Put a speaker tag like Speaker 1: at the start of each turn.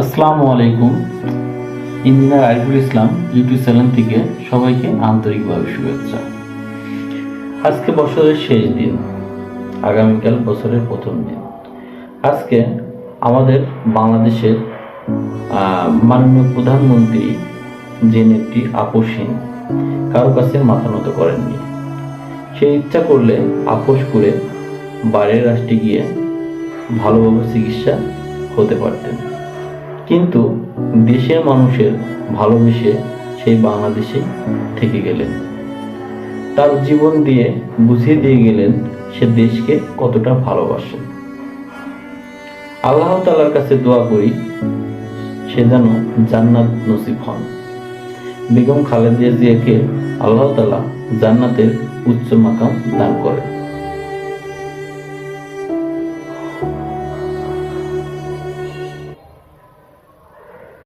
Speaker 1: আসসালামু আলাইকুম। Engineer Ariful Islam YouTube channel থেকে সবাইকে আন্তরিকভাবে শুভেচ্ছা। আজকে বছরের শেষ দিন, আগামীকাল বছরের প্রথম দিন। আজকে আমাদের বাংলাদেশের মাননীয় প্রধানমন্ত্রী যে নেত্রী আপোষহীন, কারো কাছে মাথা নত করেননি। সে ইচ্ছা করলে আপোষ করে বাইরের রাষ্ট্রে গিয়ে ভালোভাবে চিকিৎসা হতে পারতেন, কিন্তু দেশের মানুষের ভালোবেসে সেই বাংলাদেশে থেকে গেলেন। তার জীবন দিয়ে বুঝিয়ে দিয়ে গেলেন সে দেশকে কতটা ভালোবাসে। আল্লাহ তাআলার কাছে দোয়া করি সে যেন জান্নাত নসিব হন। বেগম খালেদা জিয়াকে আল্লাহ তাআলা জান্নাতের উচ্চ মাকাম দান করেন।